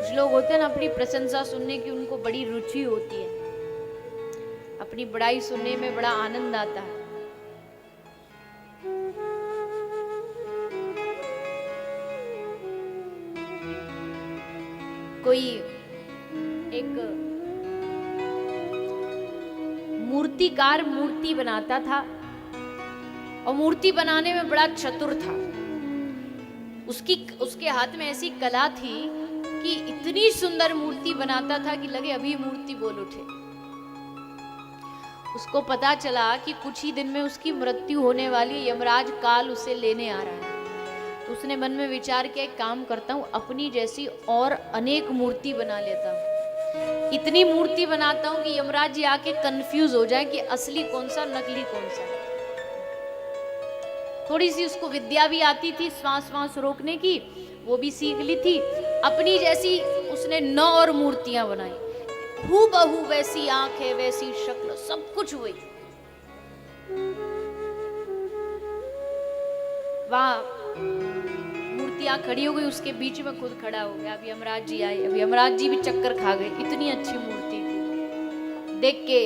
कुछ लोग होते हैं ना, अपनी प्रशंसा सुनने की उनको बड़ी रुचि होती है, अपनी बड़ाई सुनने में बड़ा आनंद आता है। कोई एक मूर्तिकार मूर्ति बनाता था और मूर्ति बनाने में बड़ा चतुर था। उसके हाथ में ऐसी कला थी कि इतनी सुंदर मूर्ति बनाता था कि लगे अभी मूर्ति बोल उठे। उसको पता चला कि कुछ ही दिन में उसकी मृत्यु होने वाली, यमराज काल उसे लेने आ रहा है। तो उसने मन में विचार किया, एक काम करता हूँ, अपनी जैसी और अनेक मूर्ति बना लेता हूँ, इतनी मूर्ति बनाता हूँ कि यमराज जी आके कंफ्यूज हो जाए कि असली कौन सा नकली कौन सा। थोड़ी सी उसको विद्या भी आती थी, श्वास रोकने की, वो भी सीख ली थी। अपनी जैसी उसने 9 और मूर्तियां बनाई, हूबहू वैसी आंखें, वैसी शक्ल, सब कुछ वही। वहां मूर्तियां खड़ी हो गई, उसके बीच में खुद खड़ा हो गया। अब यमराज जी आए, अब यमराज जी भी चक्कर खा गए, इतनी अच्छी मूर्ति थी। देख के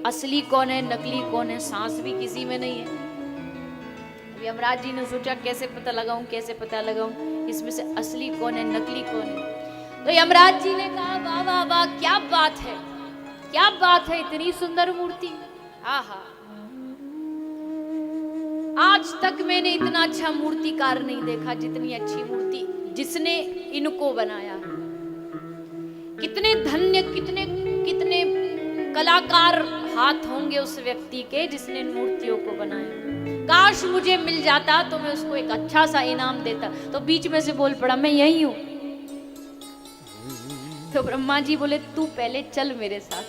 असली कौन है नकली कौन है, सांस भी किसी में नहीं है। यमराज जी ने सोचा कैसे पता लगाऊं, कैसे पता लगाऊं इसमें से असली कौन है नकली कौन है। तो यमराज जी ने कहा, वाह वाह वाह, क्या बात है, क्या बात है, इतनी सुंदर मूर्ति, आहा, आज तक मैंने इतना अच्छा मूर्तिकार नहीं देखा जितनी अच्छी मूर्ति जिसने इनको बनाया है। कितने धन्य, कितने कितने कलाकार हाथ होंगे उस व्यक्ति के जिसने इन मूर्तियों को बनाया। काश मुझे मिल जाता तो मैं उसको एक अच्छा सा इनाम देता। तो बीच में से बोल पड़ा, मैं यही हूं। तो ब्रह्मा जी बोले, तू पहले चल मेरे साथ,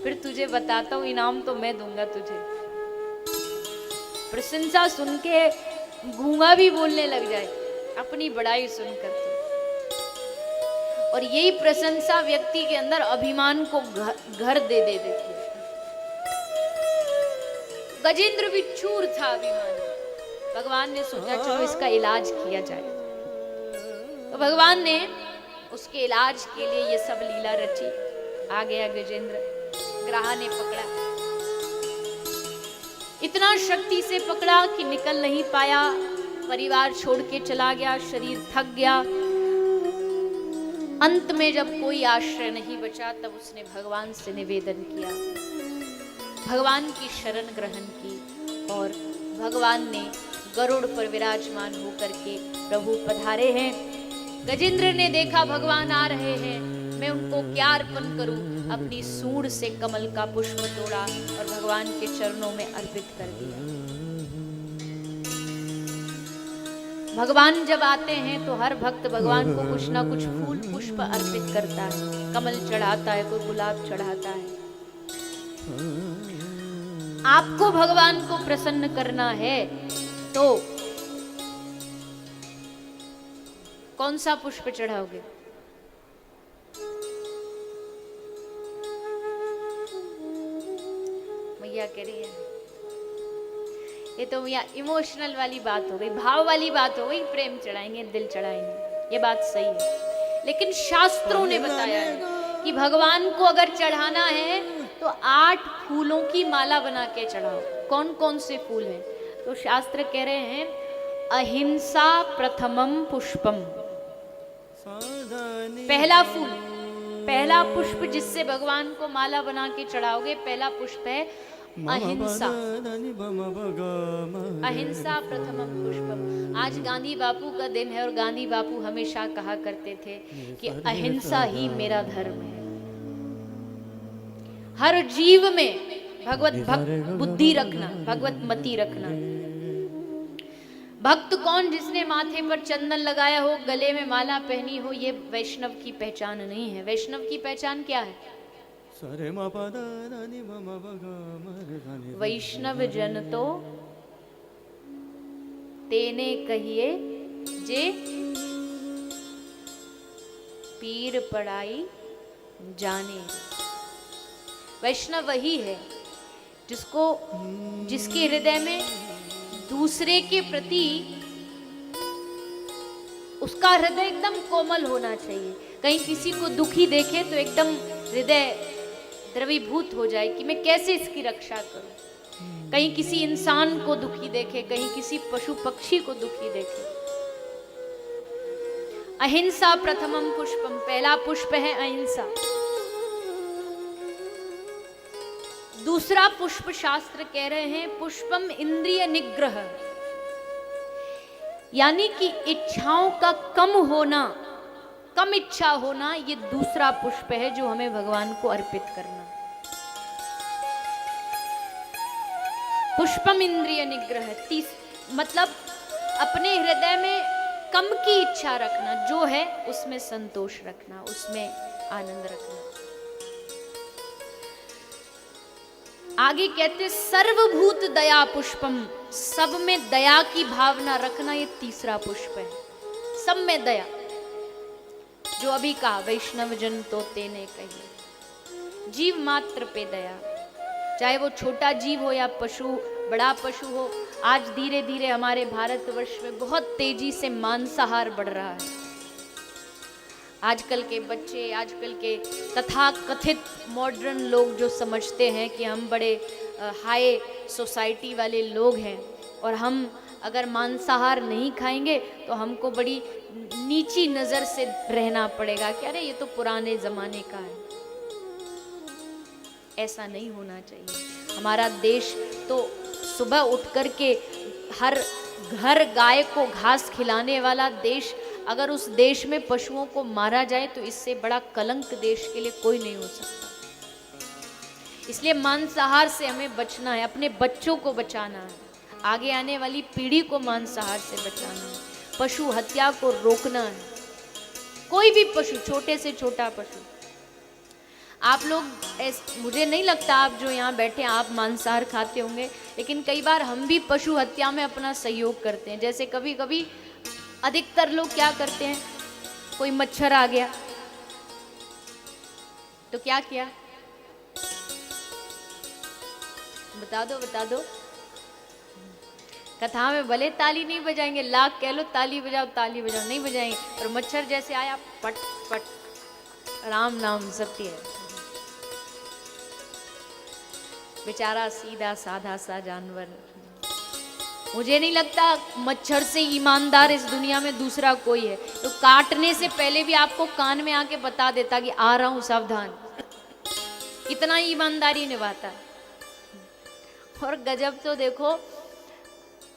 फिर तुझे बताता हूं, इनाम तो मैं दूंगा तुझे। प्रशंसा सुन के गूंगा भी बोलने लग जाए, अपनी बड़ाई सुनकर तो। और यही प्रशंसा व्यक्ति के अंदर अभिमान को घर दे देती है। गजेंद्र भी चूर था अभिमान। भगवान ने सोचा चलो इसका इलाज किया जाए। तो भगवान ने उसके इलाज के लिए ये सब लीला रची। आ गया गजेंद्र, ग्राह ने पकड़ा, इतना शक्ति से पकड़ा कि निकल नहीं पाया। परिवार छोड़ के चला गया, शरीर थक गया। अंत में जब कोई आश्रय नहीं बचा, तब उसने भगवान से निवेदन किया, भगवान की शरण ग्रहण की। और भगवान ने गरुड़ पर विराजमान होकर के प्रभु पधारे हैं। गजेंद्र ने देखा भगवान आ रहे हैं, मैं उनको क्या अर्पण करूं। अपनी सूंड से कमल का पुष्प तोड़ा और भगवान के चरणों में अर्पित कर दिया। भगवान जब आते हैं तो हर भक्त भगवान को कुछ ना कुछ फूल पुष्प अर्पित करता है, कमल चढ़ाता है, कोई गुलाब चढ़ाता है। आपको भगवान को प्रसन्न करना है तो कौन सा पुष्प चढ़ाओगे? मैया कह रही है, ये तो मैया इमोशनल वाली बात हो गई, भाव वाली बात हो गई, प्रेम चढ़ाएंगे, दिल चढ़ाएंगे, ये बात सही है। लेकिन शास्त्रों ने बताया है कि भगवान को अगर चढ़ाना है तो 8 फूलों की माला बना के चढ़ाओ। कौन कौन से फूल हैं? तो शास्त्र कह रहे हैं, अहिंसा प्रथमम पुष्पम, पहला फूल, पहला पुष्प जिससे भगवान को माला बना के चढ़ाओगे, पहला पुष्प है अहिंसा। अहिंसा प्रथमम पुष्पम। आज गांधी बापू का दिन है और गांधी बापू हमेशा कहा करते थे कि अहिंसा ही मेरा धर्म है। हर जीव में भगवत बुद्धि रखना, भगवत मति रखना। भक्त कौन? जिसने माथे पर चंदन लगाया हो, गले में माला पहनी हो, ये वैष्णव की पहचान नहीं है। वैष्णव की पहचान क्या है? वैष्णव जन तो तेने कहिए जे पीर पड़ाई जाने। वैष्णव वही है जिसके हृदय में दूसरे के प्रति उसका हृदय एकदम कोमल होना चाहिए। कहीं किसी को दुखी देखे तो एकदम हृदय द्रवीभूत हो जाए कि मैं कैसे इसकी रक्षा करूं। कहीं किसी इंसान को दुखी देखे, कहीं किसी पशु पक्षी को दुखी देखे। अहिंसा प्रथमम पुष्पम, पहला पुष्प है अहिंसा। दूसरा पुष्प शास्त्र कह रहे हैं पुष्पम इंद्रिय निग्रह, यानी कि इच्छाओं का कम होना, कम इच्छा होना, ये दूसरा पुष्प है जो हमें भगवान को अर्पित करना। पुष्पम इंद्रिय निग्रह, मतलब अपने हृदय में कम की इच्छा रखना, जो है उसमें संतोष रखना, उसमें आनंद रखना। आगे कहते सर्वभूत दया पुष्पम, सब में दया की भावना रखना, ये तीसरा पुष्प है। सब में दया, जो अभी कहा वैष्णव जन तो तेने कहिए, जीव मात्र पे दया, चाहे वो छोटा जीव हो या पशु, बड़ा पशु हो। आज धीरे धीरे हमारे भारतवर्ष में बहुत तेजी से मांसाहार बढ़ रहा है। आजकल के बच्चे, आजकल के तथाकथित मॉडर्न लोग जो समझते हैं कि हम बड़े हाई सोसाइटी वाले लोग हैं और हम अगर मांसाहार नहीं खाएंगे तो हमको बड़ी नीची नज़र से रहना पड़ेगा कि अरे ये तो पुराने ज़माने का है। ऐसा नहीं होना चाहिए। हमारा देश तो सुबह उठ कर के हर घर गाय को घास खिलाने वाला देश, अगर उस देश में पशुओं को मारा जाए तो इससे बड़ा कलंक देश के लिए कोई नहीं हो सकता। इसलिए मांसाहार से हमें बचना है, अपने बच्चों को बचाना है, आगे आने वाली पीढ़ी को मांसाहार से बचाना है, पशु हत्या को रोकना है। कोई भी पशु, छोटे से छोटा पशु। आप लोग, मुझे नहीं लगता आप जो यहाँ बैठे आप मांसाहार खाते होंगे, लेकिन कई बार हम भी पशु हत्या में अपना सहयोग करते हैं। जैसे कभी कभी अधिकतर लोग क्या करते हैं, कोई मच्छर आ गया तो क्या किया, बता दो बता दो। कथा में भले ताली नहीं बजाएंगे, लाख कह लो ताली बजाओ ताली बजाओ, नहीं बजाएंगे, और मच्छर जैसे आया पट पट, राम नाम सत्य है। बेचारा सीधा साधा सा जानवर। मुझे नहीं लगता मच्छर से ईमानदार इस दुनिया में दूसरा कोई है। तो काटने से पहले भी आपको कान में आके बता देता कि आ रहा हूं सावधान। कितना ईमानदारी निभाता है। और गजब तो देखो,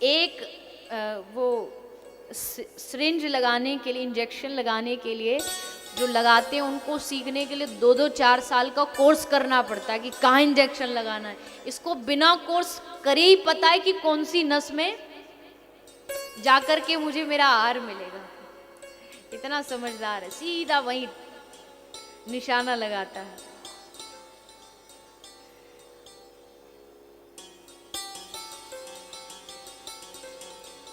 एक वो सिरिंज लगाने के लिए, इंजेक्शन लगाने के लिए जो लगाते हैं उनको सीखने के लिए 2-4 साल का कोर्स करना पड़ता है कि कहाँ इंजेक्शन लगाना है। इसको बिना कोर्स करे ही पता है कि कौन सी नस में जाकर के मुझे मेरा आहार मिलेगा। इतना समझदार है, सीधा वहीं निशाना लगाता है।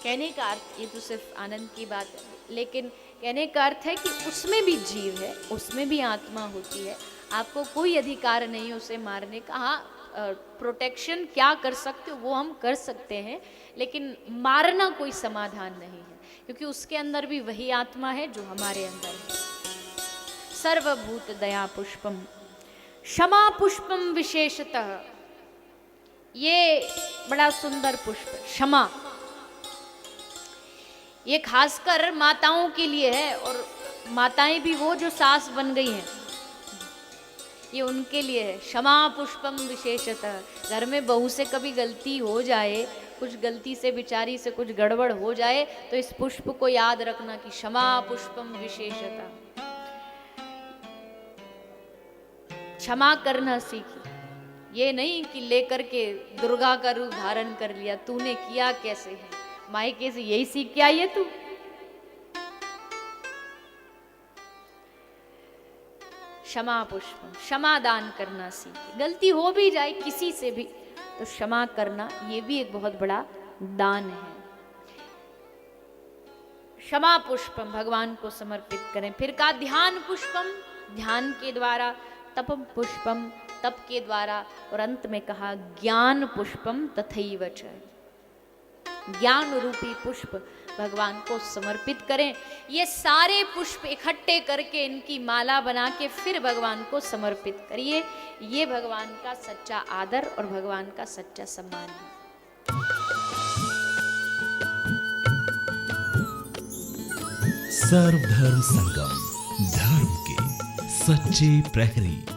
कहने का अर्थ, ये तो सिर्फ आनंद की बात है, लेकिन कहने का अर्थ है कि उसमें भी जीव है, उसमें भी आत्मा होती है। आपको कोई अधिकार नहीं उसे मारने का। हाँ, प्रोटेक्शन क्या कर सकते हो वो हम कर सकते हैं, लेकिन मारना कोई समाधान नहीं है, क्योंकि उसके अंदर भी वही आत्मा है जो हमारे अंदर है। सर्वभूत दया पुष्पम, क्षमा पुष्पम विशेषतः, ये बड़ा सुंदर पुष्प है क्षमा। ये खासकर माताओं के लिए है, और माताएं भी वो जो सास बन गई हैं, ये उनके लिए है। क्षमा पुष्पम विशेषतः। घर में बहू से कभी गलती हो जाए, कुछ गलती से बेचारी से कुछ गड़बड़ हो जाए, तो इस पुष्प को याद रखना कि क्षमा पुष्पम विशेषतः, क्षमा करना सीखी। ये नहीं कि लेकर के दुर्गा का रूप धारण कर लिया, तूने किया कैसे है, मायके से यही सीख के आई है तू। क्षमा पुष्पम, क्षमा दान करना सीखे। गलती हो भी जाए किसी से भी तो क्षमा करना, ये भी एक बहुत बड़ा दान है। क्षमा पुष्पम भगवान को समर्पित करें। फिर कहा ध्यान पुष्पम, ध्यान के द्वारा, तपम पुष्पम, तप के द्वारा, और अंत में कहा ज्ञान पुष्पम तथैव च, ज्ञान रूपी पुष्प भगवान को समर्पित करें। ये सारे पुष्प इकट्ठे करके इनकी माला बना के फिर भगवान को समर्पित करिए। ये भगवान का सच्चा आदर और भगवान का सच्चा सम्मान है। सर्वधर्म संगम, धर्म के सच्चे प्रहरी।